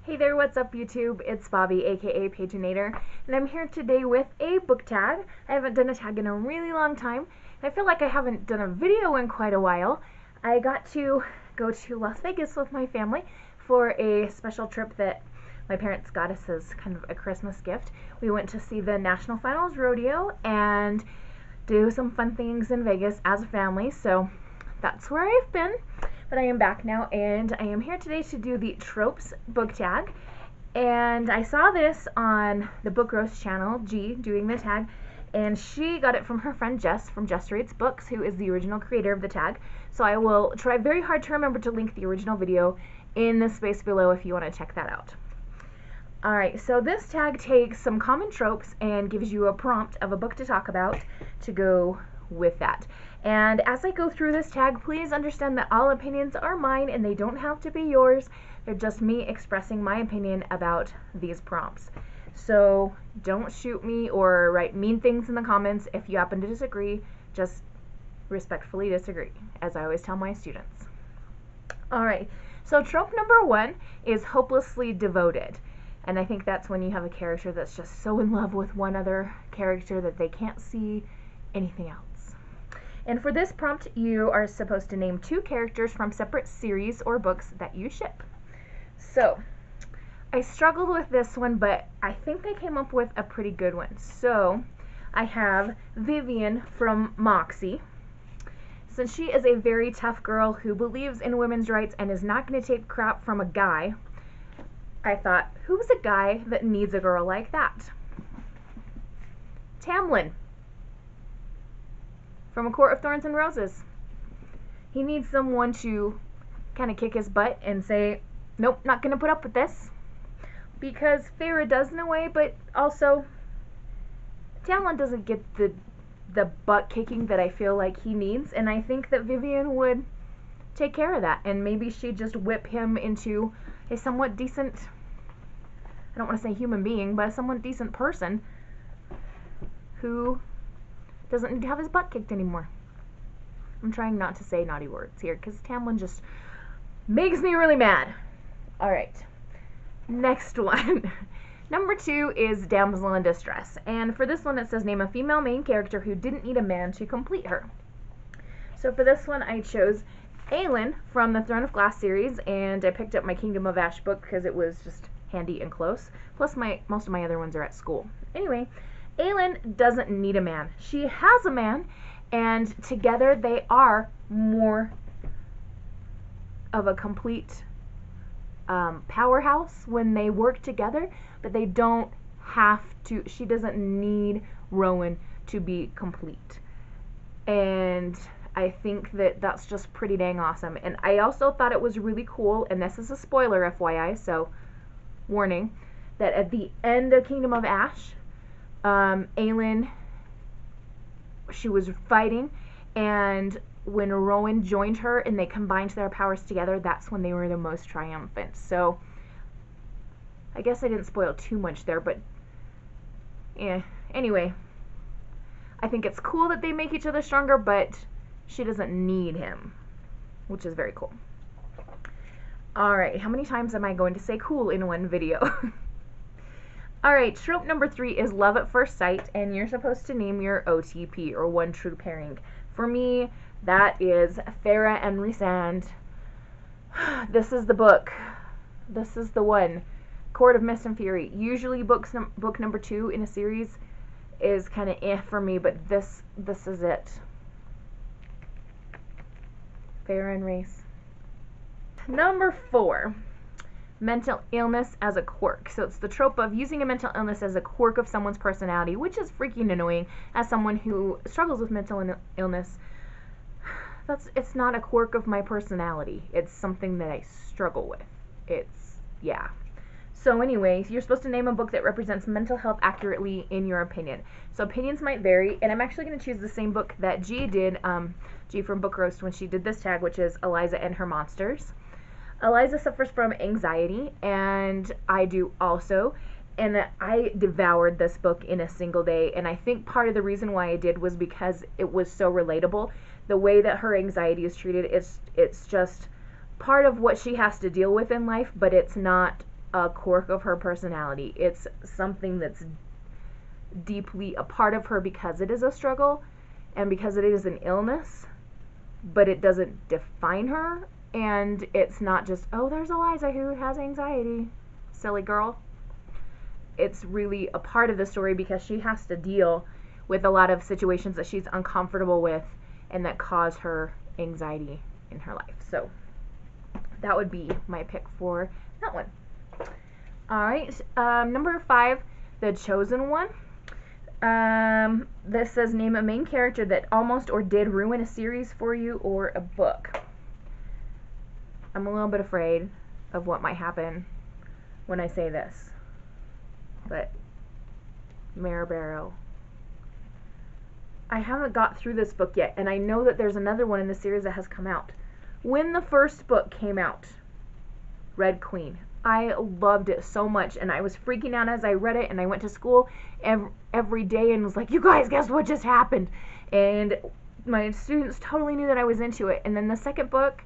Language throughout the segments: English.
Hey there, what's up YouTube? It's Bobby, aka Paginator, and I'm here today with a book tag. I haven't done a tag in a really long time, and I feel like I haven't done a video in quite a while. I got to go to Las Vegas with my family for a special trip that my parents got us as kind of a Christmas gift. We went to see the National Finals Rodeo and do some fun things in Vegas as a family, so that's where I've been. But I am back now, and I am here today to do the Tropes book tag. And I saw this on the Book Roast channel, G, doing the tag, and she got it from her friend Jess from Jess Rates Books, who is the original creator of the tag. So I will try very hard to remember to link the original video in the space below if you want to check that out. Alright, so this tag takes some common tropes and gives you a prompt of a book to talk about to go with that. And as I go through this tag, please understand that all opinions are mine and they don't have to be yours. They're just me expressing my opinion about these prompts. So don't shoot me or write mean things in the comments if you happen to disagree. Just respectfully disagree, as I always tell my students. Alright, so trope number 1 is hopelessly devoted. And I think that's when you have a character that's just so in love with one other character that they can't see anything else. And for this prompt, you are supposed to name 2 characters from separate series or books that you ship. So, I struggled with this one, but I think I came up with a pretty good one. So, I have Vivian from Moxie. Since she is a very tough girl who believes in women's rights and is not going to take crap from a guy, I thought, who's a guy that needs a girl like that? Tamlin from A Court of Thorns and Roses. He needs someone to kind of kick his butt and say, nope, not going to put up with this. Because Feyre does in a way, but also Tamlin doesn't get the butt kicking that I feel like he needs, and I think that Vivian would take care of that, and maybe she'd just whip him into a somewhat decent, I don't want to say human being, but a somewhat decent person who doesn't need to have his butt kicked anymore. I'm trying not to say naughty words here because Tamlin just makes me really mad. Alright, next one. Number 2 is Damsel in Distress. And for this one it says name a female main character who didn't need a man to complete her. So for this one I chose Aelin from the Throne of Glass series, and I picked up my Kingdom of Ash book because it was just handy and close. Plus most of my other ones are at school. Anyway, Aelin doesn't need a man. She has a man, and together they are more of a complete powerhouse when they work together, but they don't have to, she doesn't need Rowan to be complete. And I think that that's just pretty dang awesome. And I also thought it was really cool, and this is a spoiler FYI, so warning, that at the end of Kingdom of Ash, Aelin, she was fighting, and when Rowan joined her and they combined their powers together, that's when they were the most triumphant. So I guess I didn't spoil too much there, but yeah. Anyway, I think it's cool that they make each other stronger, but she doesn't need him, which is very cool. Alright, how many times am I going to say cool in one video? Alright, trope number 3 is love at first sight, and you're supposed to name your OTP, or one true pairing. For me, that is Feyre and Rhysand. This is the book. This is the one. Court of Mist and Fury. Usually book number 2 in a series is kind of eh for me, but this is it. Feyre and Rhys. Number 4. Mental illness as a quirk. So it's the trope of using a mental illness as a quirk of someone's personality, which is freaking annoying as someone who struggles with mental illness. It's not a quirk of my personality. It's something that I struggle with. Yeah. So anyways, you're supposed to name a book that represents mental health accurately in your opinion. So opinions might vary, and I'm actually going to choose the same book that G did, G from Book Roast, when she did this tag, which is Eliza and Her Monsters. Eliza suffers from anxiety, and I do also, and I devoured this book in a single day, and I think part of the reason why I did was because it was so relatable. The way that her anxiety is treated, it's just part of what she has to deal with in life, but it's not a quirk of her personality. It's something that's deeply a part of her because it is a struggle and because it is an illness, but it doesn't define her. And it's not just, oh, there's Eliza who has anxiety, silly girl. It's really a part of the story because she has to deal with a lot of situations that she's uncomfortable with and that cause her anxiety in her life. So that would be my pick for that one. Alright, number 5, The Chosen One. This says, name a main character that almost or did ruin a series for you or a book. I'm a little bit afraid of what might happen when I say this, but Maribaro. I haven't got through this book yet, and I know that there's another one in the series that has come out. When the first book came out, Red Queen, I loved it so much, and I was freaking out as I read it, and I went to school every day and was like, you guys, guess what just happened? And my students totally knew that I was into it. And then the second book,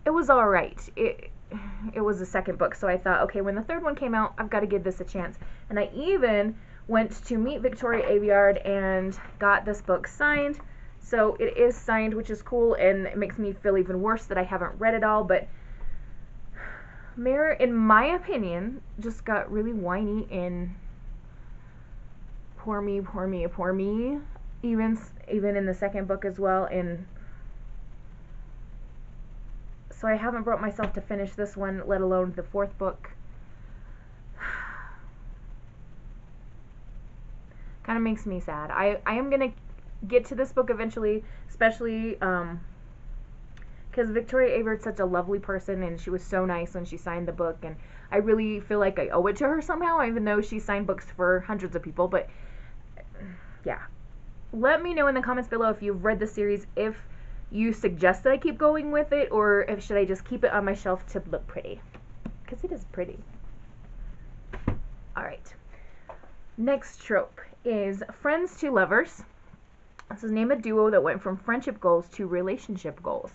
it was alright. It was the second book, so I thought, okay, when the third one came out, I've got to give this a chance. And I even went to meet Victoria Aveyard and got this book signed. So it is signed, which is cool, and it makes me feel even worse that I haven't read it all, but Mare, in my opinion, just got really whiny and poor me, poor me, poor me, even in the second book as well. And so I haven't brought myself to finish this one, let alone the fourth book. Kind of makes me sad. I am going to get to this book eventually, especially because Victoria Aveyard's such a lovely person, and she was so nice when she signed the book, and I really feel like I owe it to her somehow, even though she signed books for hundreds of people. But yeah, let me know in the comments below if you've read the series, if you suggest that I keep going with it, or if should I just keep it on my shelf to look pretty, because it is pretty. Alright, next trope is friends to lovers. This is name a duo that went from friendship goals to relationship goals.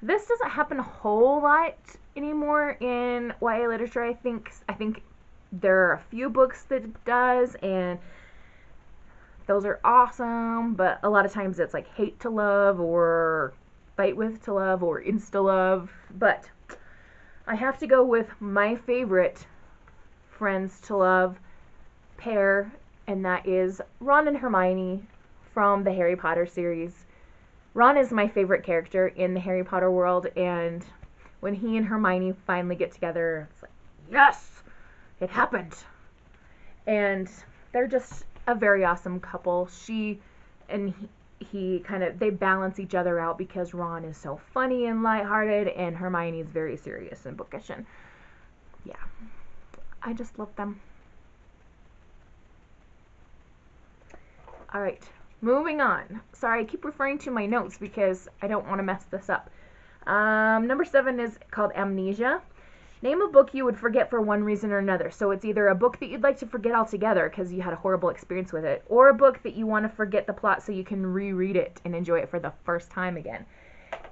This doesn't happen a whole lot anymore in YA literature. I think there are a few books that it does, and those are awesome, but a lot of times it's like hate to love or fight with to love or insta love. But I have to go with my favorite friends to love pair, and that is Ron and Hermione from the Harry Potter series. Ron is my favorite character in the Harry Potter world, and when he and Hermione finally get together, it's like, yes, it happened. And they're just a very awesome couple. She and he kind of, they balance each other out because Ron is so funny and lighthearted, and Hermione is very serious and bookish. And yeah, I just love them. Alright, moving on. Sorry, I keep referring to my notes because I don't want to mess this up. Number 7 is called Amnesia. Name a book you would forget for one reason or another. So it's either a book that you'd like to forget altogether because you had a horrible experience with it, or a book that you want to forget the plot so you can reread it and enjoy it for the first time again.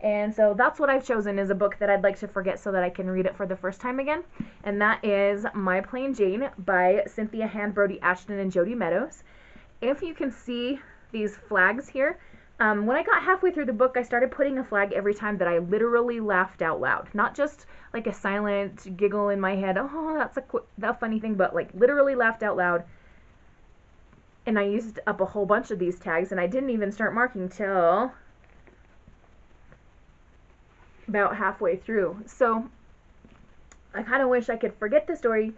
And so that's what I've chosen, is a book that I'd like to forget so that I can read it for the first time again. And that is My Plain Jane by Cynthia Hand, Brody Ashton, and Jody Meadows. If you can see these flags here, when I got halfway through the book, I started putting a flag every time that I literally laughed out loud. Not just like a silent giggle in my head, oh, that's a funny thing, but like literally laughed out loud. And I used up a whole bunch of these tags, and I didn't even start marking till about halfway through. So I kind of wish I could forget the story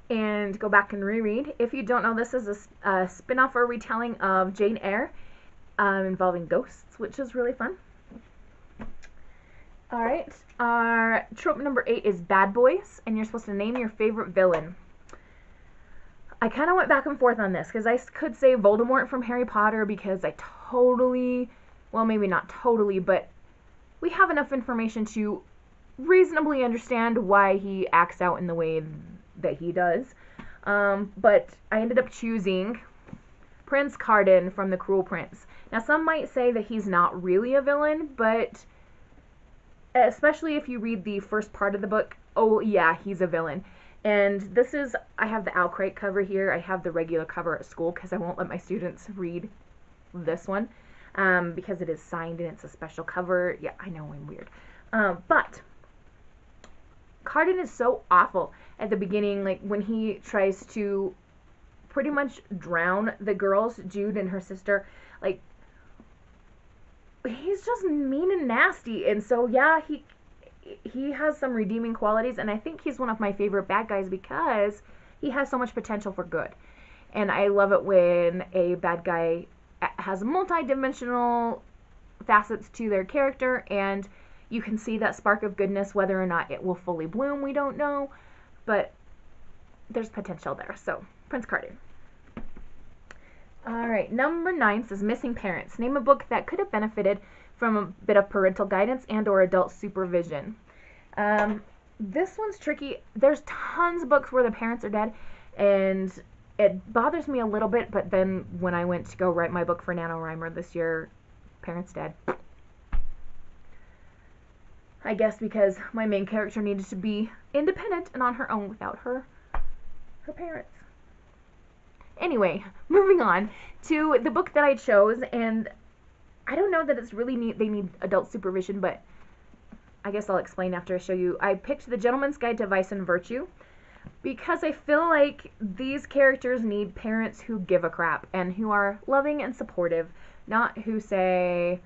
and go back and reread. If you don't know, this is a spin-off or retelling of Jane Eyre, involving ghosts, which is really fun. Alright, our trope number 8 is bad boys, and you're supposed to name your favorite villain. I kind of went back and forth on this, because I could say Voldemort from Harry Potter, because I totally, well, maybe not totally, but we have enough information to reasonably understand why he acts out in the way that he does. But I ended up choosing Prince Cardan from The Cruel Prince. Now, some might say that he's not really a villain, but especially if you read the first part of the book, Oh yeah, he's a villain. And this is, I have the Owl Crate cover here. I have the regular cover at school because I won't let my students read this one because it is signed and it's a special cover. Yeah, I know I'm weird. But Carden is so awful at the beginning, like when he tries to pretty much drown the girls, Jude and her sister. Like, he's just mean and nasty. And so yeah, he has some redeeming qualities, and I think he's one of my favorite bad guys because he has so much potential for good. And I love it when a bad guy has multi-dimensional facets to their character, and you can see that spark of goodness. Whether or not it will fully bloom, we don't know, but there's potential there. So, Prince Carden. Alright, number 9 says Missing Parents. Name a book that could have benefited from a bit of parental guidance and or adult supervision. This one's tricky. There's tons of books where the parents are dead, and it bothers me a little bit, but then when I went to go write my book for NaNoWriMo this year, parents dead. I guess because my main character needed to be independent and on her own without her parents. Anyway, moving on to the book that I chose, and I don't know that it's really they need adult supervision, but I guess I'll explain after I show you. I picked The Gentleman's Guide to Vice and Virtue because I feel like these characters need parents who give a crap and who are loving and supportive, not who say,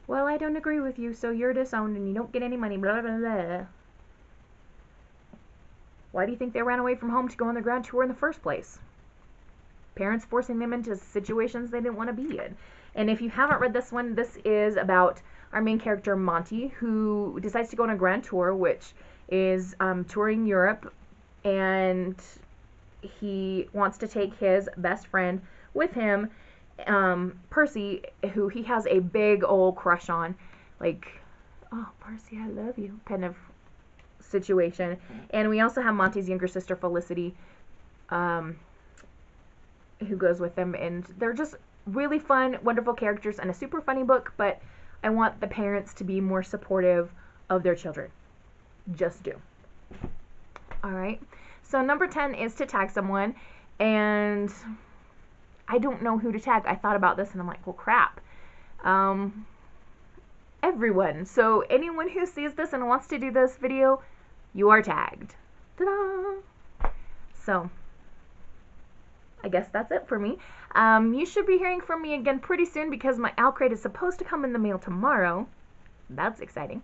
well, I don't agree with you, so you're disowned and you don't get any money, blah, blah, blah. Why do you think they ran away from home to go on the grand tour in the first place? Parents forcing them into situations they didn't want to be in. And if you haven't read this one, this is about our main character, Monty, who decides to go on a grand tour, which is touring Europe, and he wants to take his best friend with him, Percy, who he has a big old crush on, like, oh, Percy, I love you, kind of situation. And we also have Monty's younger sister, Felicity, who goes with them, and they're just really fun, wonderful characters, and a super funny book, but I want the parents to be more supportive of their children. Just do. Alright, so number 10 is to tag someone, and I don't know who to tag. I thought about this, and I'm like, well, crap. Everyone. So anyone who sees this and wants to do this video, you are tagged. Ta-da! So, I guess that's it for me. You should be hearing from me again pretty soon because my Owl Crate is supposed to come in the mail tomorrow. That's exciting.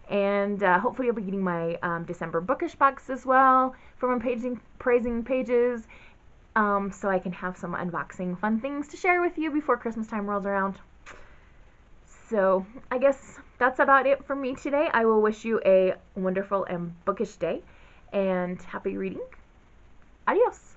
And hopefully you'll be getting my December bookish box as well from my praising pages, so I can have some unboxing fun things to share with you before Christmas time rolls around. So I guess that's about it for me today. I will wish you a wonderful and bookish day and happy reading. Adios.